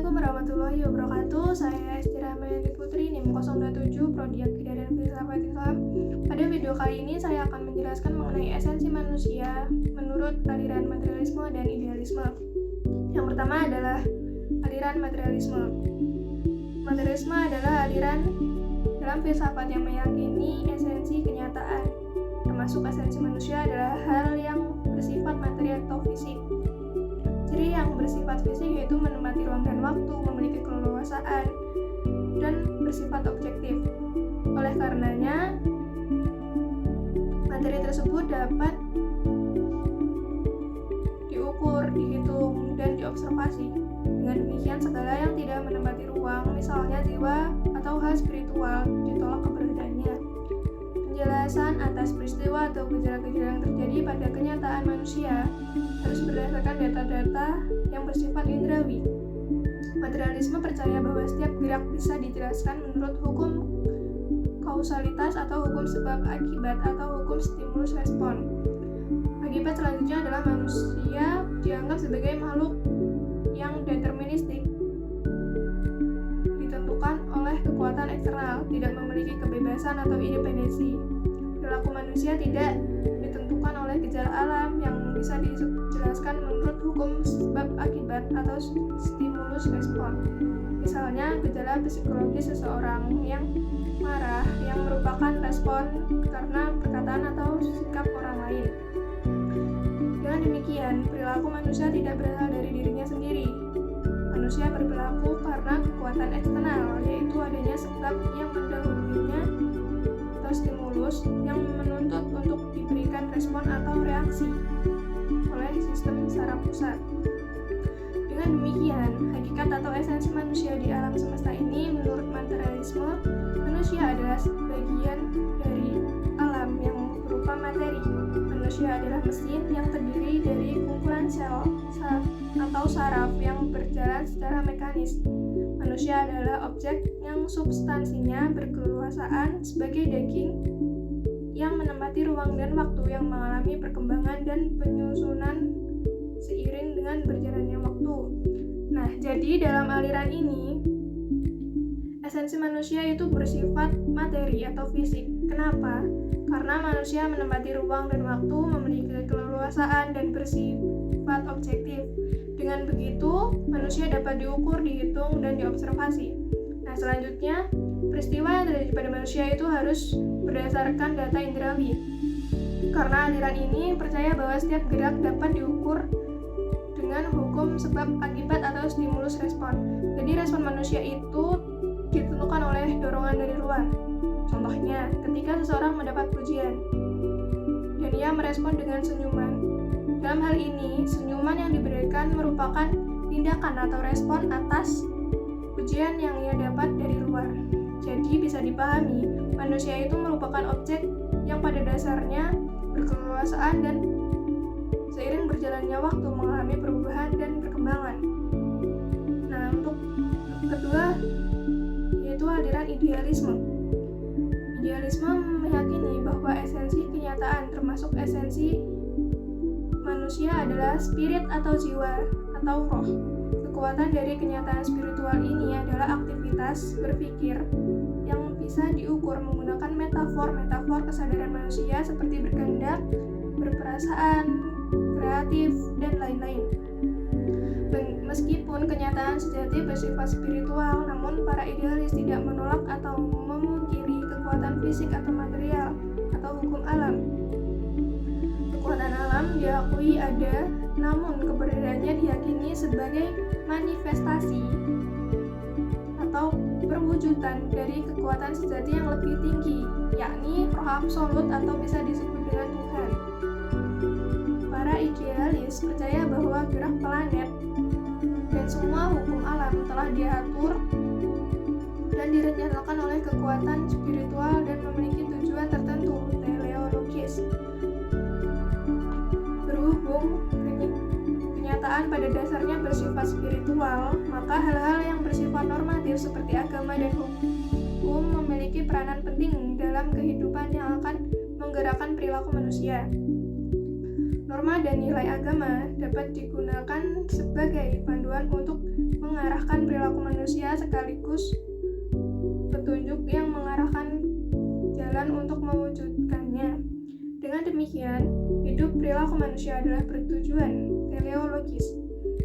Assalamualaikum warahmatullahi wabarakatuh. Saya Estira Melani Putri, NIM 027, Prodi Akidah dan Filsafat Islam. Pada video kali ini saya akan menjelaskan mengenai esensi manusia menurut aliran materialisme dan idealisme. Yang pertama adalah aliran materialisme. Materialisme adalah aliran dalam filsafat yang meyakini esensi kenyataan, termasuk esensi manusia adalah hal yang bersifat materi atau fisik. Ciri yang bersifat fisik yaitu menempati ruang dan waktu, memiliki keleluasaan, dan bersifat objektif. Oleh karenanya, materi tersebut dapat diukur, dihitung, dan diobservasi. Dengan demikian, segala yang tidak menempati ruang, misalnya jiwa atau hal spiritual, ditolak keberadaannya. Penjelasan atas peristiwa atau gejala-gejala yang terjadi pada kenyataan manusia harus berdasarkan data-data yang bersifat indrawi. Materialisme percaya bahwa setiap gerak bisa dijelaskan menurut hukum kausalitas atau hukum sebab akibat atau hukum stimulus respon. Akibat selanjutnya adalah manusia dianggap sebagai makhluk yang deterministik, ditentukan oleh kekuatan eksternal, tidak memiliki kebebasan atau independensi. Perilaku manusia tidak ditentukan oleh gejala alam yang bisa dijelaskan menurut hukum sebab akibat atau stimulus respon. Misalnya, gejala psikologis seseorang yang marah yang merupakan respon karena perkataan atau sikap orang lain. Dengan demikian, perilaku manusia tidak berasal dari dirinya sendiri. Manusia berperilaku karena kekuatan eksternal, yaitu adanya sebab yang mendahulunya atau stimulus yang menuntut untuk diberikan respon atau reaksi oleh sistem saraf pusat. Dengan demikian, hakikat atau esensi manusia di alam semesta ini menurut materialisme, manusia adalah bagian dari alam yang berupa materi. Manusia adalah mesin yang terdiri dari kumpulan sel atau saraf yang berjalan secara mekanis. Manusia adalah objek yang substansinya berkeleluasaan sebagai daging yang menempati ruang dan waktu, yang mengalami perkembangan dan penyusunan seiring dengan berjalannya waktu. Nah, jadi dalam aliran ini, esensi manusia itu bersifat materi atau fisik. Kenapa? Karena manusia menempati ruang dan waktu, memiliki keleluasaan dan bersifat objektif. Dengan begitu, manusia dapat diukur, dihitung, dan diobservasi. Nah, selanjutnya, peristiwa yang terjadi pada manusia itu harus berdasarkan data indrawi. Karena aliran ini percaya bahwa setiap gerak dapat diukur dengan hukum sebab akibat atau stimulus respon. Jadi respon manusia itu ditentukan oleh dorongan dari luar. Contohnya, ketika seseorang mendapat pujian dan ia merespon dengan senyuman. Dalam hal ini, senyuman yang diberikan merupakan tindakan atau respon atas pujian yang ia dapat dari luar. Jadi bisa dipahami, manusia itu merupakan objek yang pada dasarnya berkeleluasaan dan seiring berjalannya waktu mengalami perubahan dan perkembangan. Nah, untuk kedua yaitu aliran idealisme. Idealisme meyakini bahwa esensi kenyataan termasuk esensi manusia adalah spirit atau jiwa atau roh. Kekuatan dari kenyataan spiritual ini adalah aktivitas berpikir yang bisa diukur menggunakan metafor kesadaran manusia seperti berkehendak, berperasaan, kreatif, dan lain-lain. Meskipun kenyataan sejati bersifat spiritual, namun para idealis tidak menolak atau memungkiri kekuatan fisik atau material atau hukum alam. Kekuatan alam diakui ada, namun keberadaannya diyakini sebagai manifestasi atau perwujudan dari kekuatan sejati yang lebih tinggi, yakni roh absolut atau bisa disebut dengan Tuhan. Para idealis percaya bahwa gerak planet dan semua hukum alam telah diatur dan direncanakan oleh kekuatan spiritual dan memiliki tujuan tertentu teleologis. Berhubung kenyataan pada dasarnya bersifat spiritual, maka hal-hal yang bersifat normatif seperti agama dan hukum memiliki peranan penting dalam kehidupan yang akan menggerakkan perilaku manusia. Norma dan nilai agama dapat digunakan sebagai panduan untuk mengarahkan perilaku manusia sekaligus petunjuk yang mengarahkan jalan untuk mewujudkannya. Dengan demikian, hidup perilaku manusia adalah bertujuan teleologis.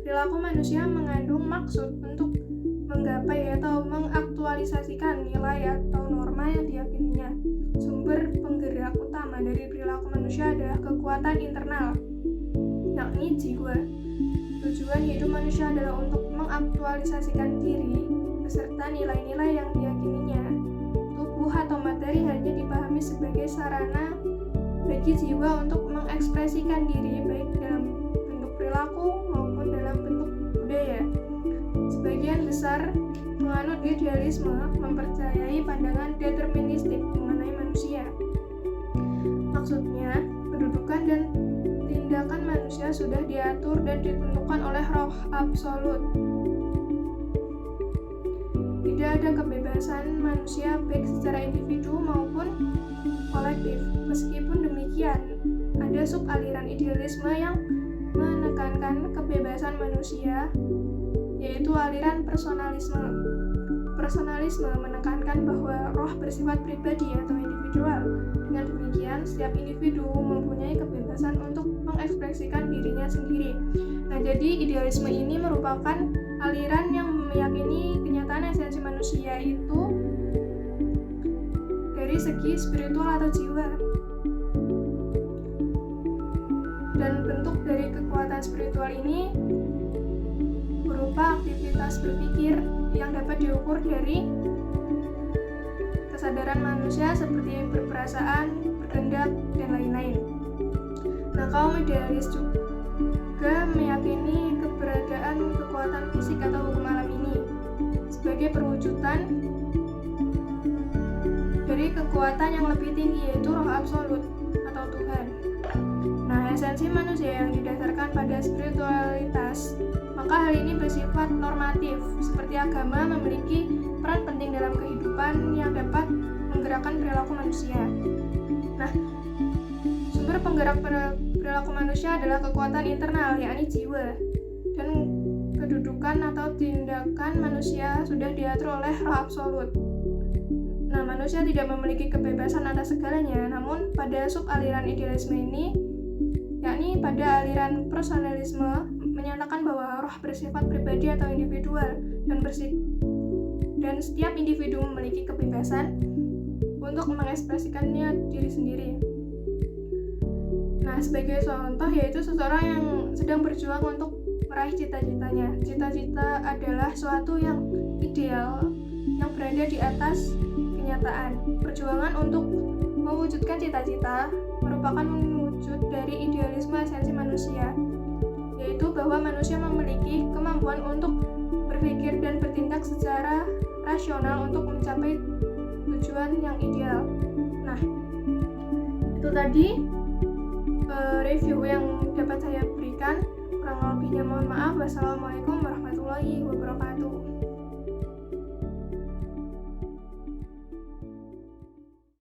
Perilaku manusia mengandung maksud untuk menggapai atau mengaktualisasikan nilai atau norma yang diyakininya. Sumber penggerak utama dari perilaku manusia adalah kekuatan internal, yakni jiwa. Tujuan hidup manusia adalah untuk mengaktualisasikan diri beserta nilai-nilai yang diyakininya. Tubuh atau materi hanya dipahami sebagai sarana bagi jiwa untuk mengekspresikan diri baik dalam bentuk perilaku maupun dalam bentuk budaya. Sebagian besar penganut idealisme mempercayai pandangan deterministik mengenai manusia. Maksudnya, kedudukan dan tindakan manusia sudah diatur dan ditentukan oleh roh absolut. Tidak ada kebebasan manusia baik secara individu maupun kolektif. Meskipun demikian, ada sub-aliran idealisme yang menekankan kebebasan manusia, yaitu aliran personalisme. Personalisme menekankan bahwa roh bersifat pribadi atau individual. Dengan demikian, setiap individu mempunyai kebebasan untuk mengekspresikan dirinya sendiri. Nah, jadi idealisme ini merupakan aliran yang meyakini kenyataan esensi manusia itu dari segi spiritual atau jiwa. Dan bentuk dari kekuatan spiritual ini berupa aktivitas berpikir yang dapat diukur dari kesadaran manusia seperti berperasaan, berkehendak, dan lain-lain. Nah, kaum idealis juga meyakini keberadaan kekuatan fisik atau hukum alam ini sebagai perwujudan dari kekuatan yang lebih tinggi, yaitu roh absolut atau Tuhan. Nah, esensi manusia yang didasarkan pada spiritualitas, maka hal ini bersifat normatif, seperti agama memiliki peran penting dalam kehidupan yang dapat menggerakkan perilaku manusia. Nah, sumber penggerak perilaku manusia adalah kekuatan internal, yakni jiwa, dan kedudukan atau tindakan manusia sudah diatur oleh roh absolut. Nah, manusia tidak memiliki kebebasan atas segalanya, namun pada sub-aliran idealisme ini, yakni pada aliran personalisme, menyatakan bahwa roh bersifat pribadi atau individual dan setiap individu memiliki kebebasan untuk mengekspresikannya diri sendiri. Nah, sebagai contoh yaitu seseorang yang sedang berjuang untuk meraih cita-citanya. Cita-cita adalah suatu yang ideal yang berada di atas kenyataan. Perjuangan untuk mewujudkan cita-cita merupakan wujud dari idealisme esensi manusia, yaitu bahwa manusia memiliki kemampuan untuk berpikir dan bertindak secara rasional untuk mencapai tujuan yang ideal. Nah, itu tadi review yang dapat saya berikan. Kurang lebihnya mohon maaf. Wassalamualaikum warahmatullahi wabarakatuh.